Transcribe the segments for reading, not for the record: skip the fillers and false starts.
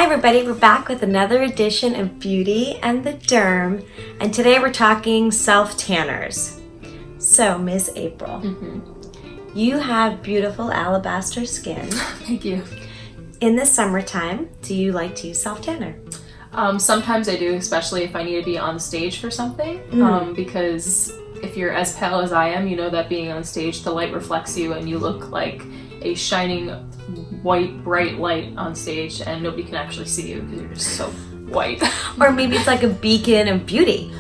everybody, we're back with another edition of Beauty and the Derm, and today we're talking self-tanners. So, Ms. April, you have beautiful alabaster skin. Thank you. In the summertime, do you like to use self-tanner? Sometimes I do, especially if I need to be on stage for something, because if you're as pale as I am, you know that being on stage, the light reflects you and you look like a shining white, bright light on stage, and nobody can actually see you because you're just so white. Or maybe it's like a beacon of beauty.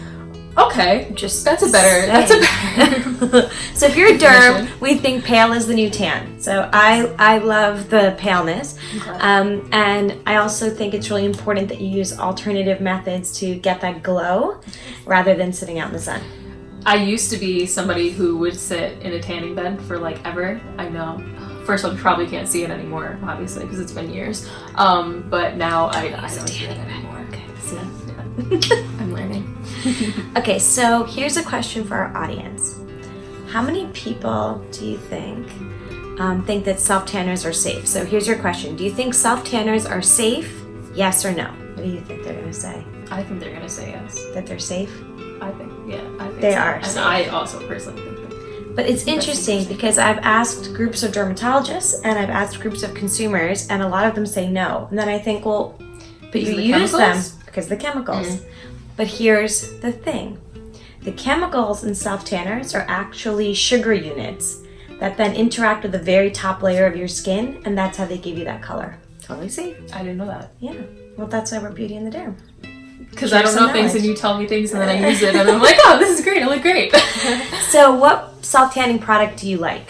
Okay, that's a better. So if you're a derm, we think pale is the new tan. So I love the paleness. And I also think it's really important that you use alternative methods to get that glow rather than sitting out in the sun. I used to be somebody who would sit in a tanning bed for like ever. I know. First of all, you probably can't see it anymore, obviously, because it's been years. But now I don't do it anymore. Okay, see? Yeah. I'm learning. Okay, so here's a question for our audience. How many people do you think that self-tanners are safe? So here's your question. Do you think self-tanners are safe? Yes or no? What do you think they're going to say? I think they're going to say yes. That they're safe? I think they so. are And safe. I also personally think that. But it's interesting because I've asked groups of dermatologists and I've asked groups of consumers, and a lot of them say no. And then I think, well, but you use them because of the chemicals. But here's the thing. The chemicals in self-tanners are actually sugar units that then interact with the very top layer of your skin, and that's how they give you that color. Totally safe. I didn't know that. Yeah. Well, that's why we're Beauty and the Derm. Because I don't know things and you tell me things and then I use it and I'm like, oh, this is great, I look great. So what self-tanning product do you like?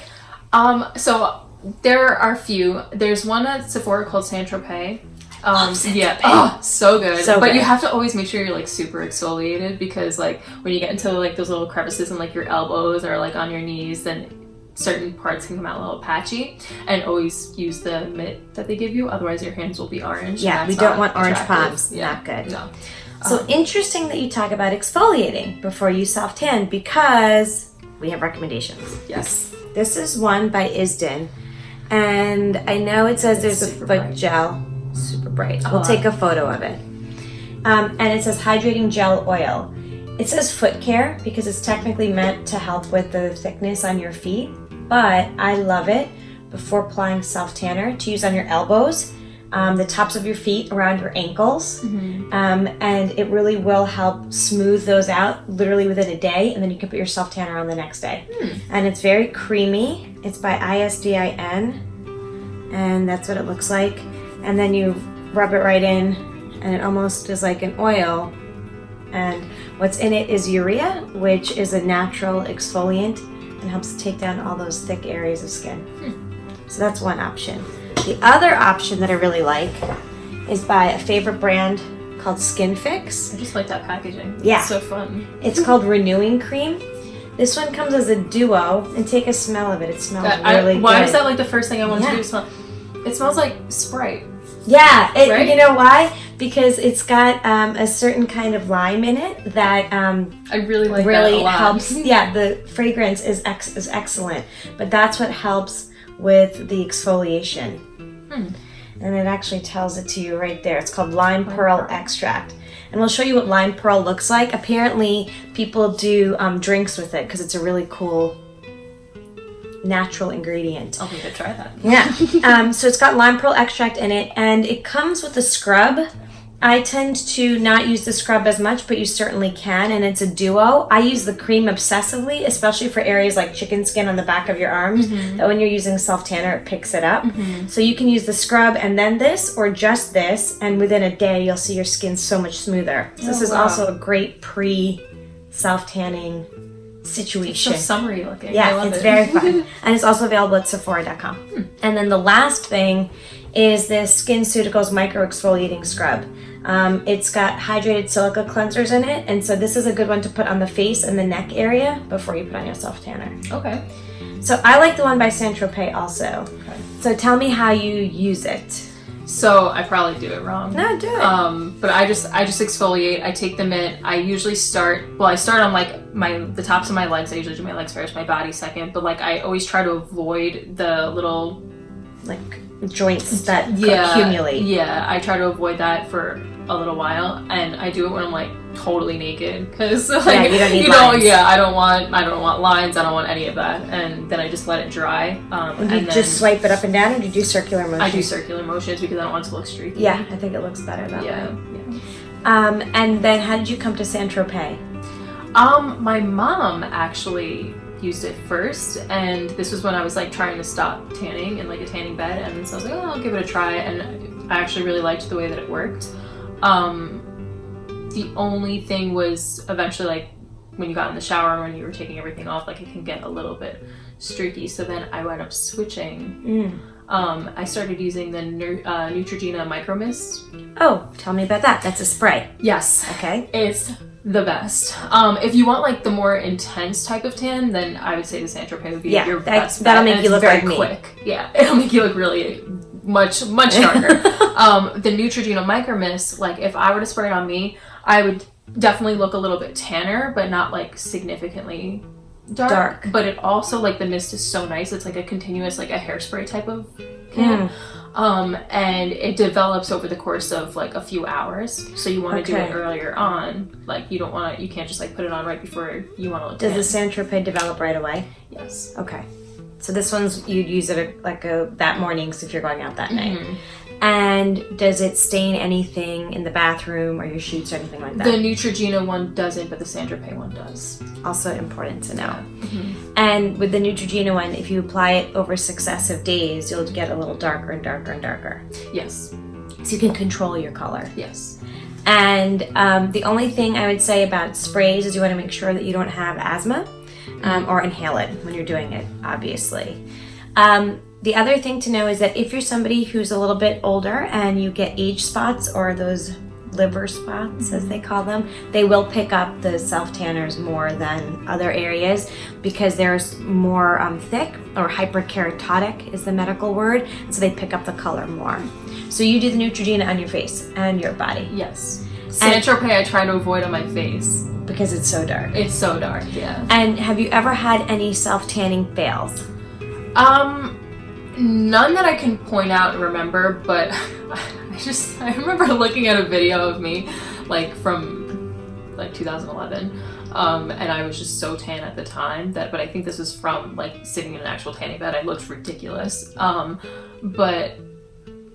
So there are a few. There's one at Sephora called Saint-Tropez. Saint-Tropez. Oh, so good. So but good. you have to always make sure you're like super exfoliated, because like when you get into like those little crevices in like your elbows or like on your knees, then certain parts can come out a little patchy. And always use the mitt that they give you, otherwise your hands will be orange. Yeah, we don't want orange palms. Yeah. Not good. No. So interesting that you talk about exfoliating before you self-tan, because we have recommendations. Yes. This is one by Isden, and I know it says there's a foot gel, super bright. We'll take a photo of it. And it says hydrating gel oil. It says foot care because it's technically meant to help with the thickness on your feet, but I love it before applying self-tanner to use on your elbows, the tops of your feet, around your ankles, and it really will help smooth those out literally within a day, and then you can put your self-tanner on the next day. And it's very creamy. It's by ISDIN, and that's what it looks like. And then you rub it right in, and it almost is like an oil. And what's in it is urea, which is a natural exfoliant and helps take down all those thick areas of skin. So that's one option. The other option that I really like is by a favorite brand called Skin Fix. I just like that packaging. Yeah. It's so fun. It's called Renewing Cream. This one comes as a duo, and take a smell of it. It smells really good. Why is that like the first thing I want to do? It smells like Sprite. Yeah, right? You know why? Because it's got a certain kind of lime in it that I really like really that a lot. helps. Yeah, the fragrance is excellent, but that's what helps with the exfoliation. And it actually tells it to you right there. It's called lime pearl extract. And we'll show you what lime pearl looks like. Apparently, people do drinks with it because it's a really cool natural ingredient. I'll need to try that. Yeah. So it's got lime pearl extract in it, and it comes with a scrub. I tend to not use the scrub as much, but you certainly can, and it's a duo. I use the cream obsessively, especially for areas like chicken skin on the back of your arms, that when you're using self-tanner, it picks it up. So you can use the scrub and then this, or just this, and within a day, you'll see your skin so much smoother. So this is also a great pre-self-tanning situation. It's so summery looking. Yeah, I love it's it. very fun. And it's also available at Sephora.com. And then the last thing is this SkinCeuticals Micro Exfoliating Scrub. It's got hydrated silica cleansers in it, and so this is a good one to put on the face and the neck area before you put on your self-tanner. Okay. So I like the one by Saint-Tropez also. Okay. So tell me how you use it. So I probably do it wrong. No, do it. But I just exfoliate. I take the mitt. I usually start on like the tops of my legs. I usually do my legs first, my body second. But like I always try to avoid the little like joints that accumulate. Yeah, I try to avoid that for a little while, and I do it when I'm like totally naked, because like you don't need lines. I don't want lines, I don't want any of that, and then I just let it dry. And you just swipe it up and down, or do you do circular motions? I do circular motions because I don't want it to look streaky. Yeah, I think it looks better that way. Yeah. And then how did you come to Saint-Tropez? My mom actually used it first, and this was when I was like trying to stop tanning in like a tanning bed, and so I was like, oh, I'll give it a try, and I actually really liked the way that it worked. The only thing was eventually, like when you got in the shower, when you were taking everything off, like it can get a little bit streaky, so then I wound up switching. I started using the Neutrogena Micro Mist. Oh, tell me about that. That's a spray. Yes. Okay. It's the best. If you want like the more intense type of tan, then I would say the Saint-Tropez would be your best bet. That'll make you look very like me. Quick. Yeah, it'll make you look really much darker. The Neutrogena Micro Mist, like if I were to spray it on me, I would definitely look a little bit tanner, but not like significantly dark. But it also, like, the mist is so nice. It's like a continuous, like a hairspray type of can. And it develops over the course of like a few hours. So you want to do it earlier on. Like you can't just like put it on right before you want to look tan. Does the Saint-Tropez develop right away? Yes. Okay. So this one's, you'd use it that morning, so if you're going out that night. And does it stain anything in the bathroom or your sheets or anything like that? The Neutrogena one doesn't, but the Saint-Tropez one does. Also important to know. And with the Neutrogena one, if you apply it over successive days, you'll get a little darker and darker and darker. Yes. So you can control your color. Yes. And the only thing I would say about sprays is you want to make sure that you don't have asthma or inhale it when you're doing it, obviously. The other thing to know is that if you're somebody who's a little bit older and you get age spots or those liver spots, as they call them, they will pick up the self-tanners more than other areas because they're more thick, or hyperkeratotic is the medical word, and so they pick up the color more. So you do the Neutrogena on your face and your body. Yes. Saint-Tropez I try to avoid on my face. Because it's so dark. It's so dark, yeah. And have you ever had any self-tanning fails? None that I can point out and remember, but I remember looking at a video of me, like from like 2011, and I was just so tan at the time but I think this was from like sitting in an actual tanning bed. I looked ridiculous, but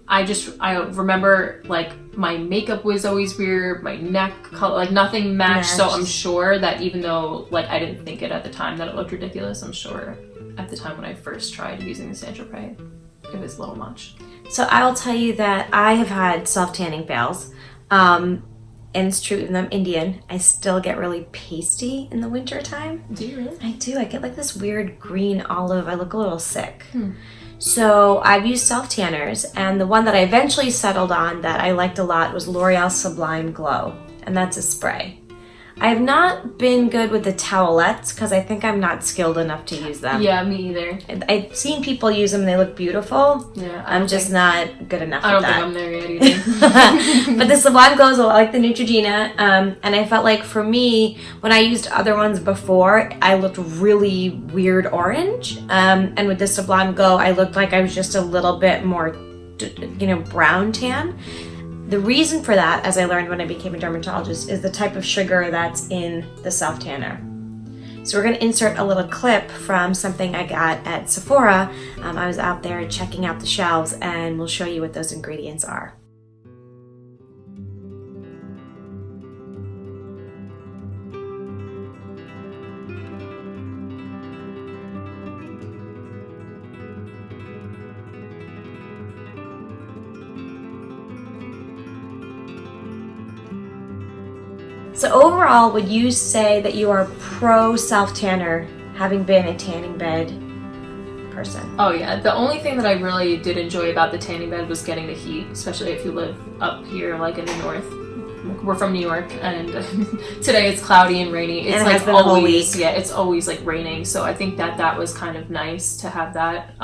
I remember like my makeup was always weird, my neck color, like nothing matched. So I'm sure that even though like I didn't think it at the time that it looked ridiculous, I'm sure at the time when I first tried using the Saint-Tropez, it was a little much. So I'll tell you that I have had self-tanning fails, and it's true, even though I'm Indian, I still get really pasty in the winter time. Do you really? I do. I get like this weird green olive. I look a little sick. So I've used self-tanners, and the one that I eventually settled on that I liked a lot was L'Oreal Sublime Glow, and that's a spray. I have not been good with the towelettes because I think I'm not skilled enough to use them. Yeah, me either. I've seen people use them and they look beautiful. Yeah, I'm just not good enough I with don't that. think I'm there yet either. But the Sublime Glow is a lot like the Neutrogena, and I felt like for me, when I used other ones before, I looked really weird orange, and with the Sublime Glow, I looked like I was just a little bit more, brown tan. The reason for that, as I learned when I became a dermatologist, is the type of sugar that's in the self-tanner. So we're going to insert a little clip from something I got at Sephora. I was out there checking out the shelves, and we'll show you what those ingredients are. So overall, would you say that you are pro self-tanner, having been a tanning bed person? Oh yeah, the only thing that I really did enjoy about the tanning bed was getting the heat, especially if you live up here like in the north. we're from New York, and today it's cloudy and rainy. It's And it like has been the whole always, week. yeah, it's always like raining. So I think that was kind of nice to have that.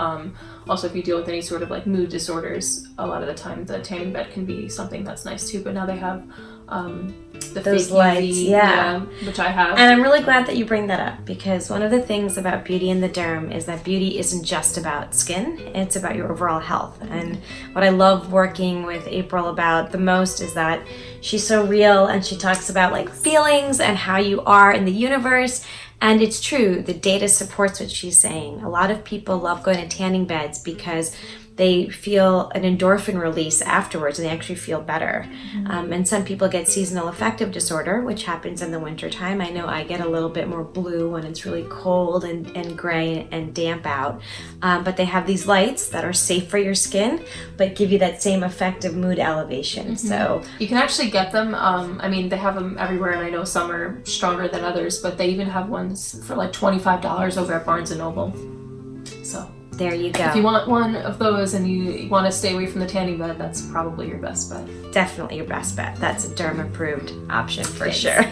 Also, if you deal with any sort of like mood disorders, a lot of the time the tanning bed can be something that's nice too. But now they have the Those fake lights, UV, yeah. which I have. And I'm really glad that you bring that up, because one of the things about beauty in the derm is that beauty isn't just about skin, it's about your overall health. And what I love working with April about the most is that she's so real, and she talks about like feelings and how you are in the universe. And it's true, the data supports what she's saying. A lot of people love going to tanning beds because they feel an endorphin release afterwards and they actually feel better. And some people get seasonal affective disorder, which happens in the wintertime. I know I get a little bit more blue when it's really cold and gray and damp out. But they have these lights that are safe for your skin, but give you that same effective mood elevation. So you can actually get them. I mean, they have them everywhere, and I know some are stronger than others, but they even have ones for like $25 over at Barnes & Noble. So there you go. if you want one of those and you want to stay away from the tanning bed, that's probably your best bet. Definitely your best bet. That's a derm approved option for Thanks. sure.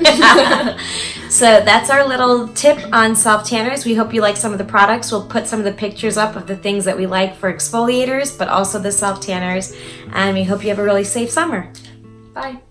So that's our little tip on self tanners. We hope you like some of the products. We'll put some of the pictures up of the things that we like for exfoliators, but also the self tanners. And we hope you have a really safe summer. Bye.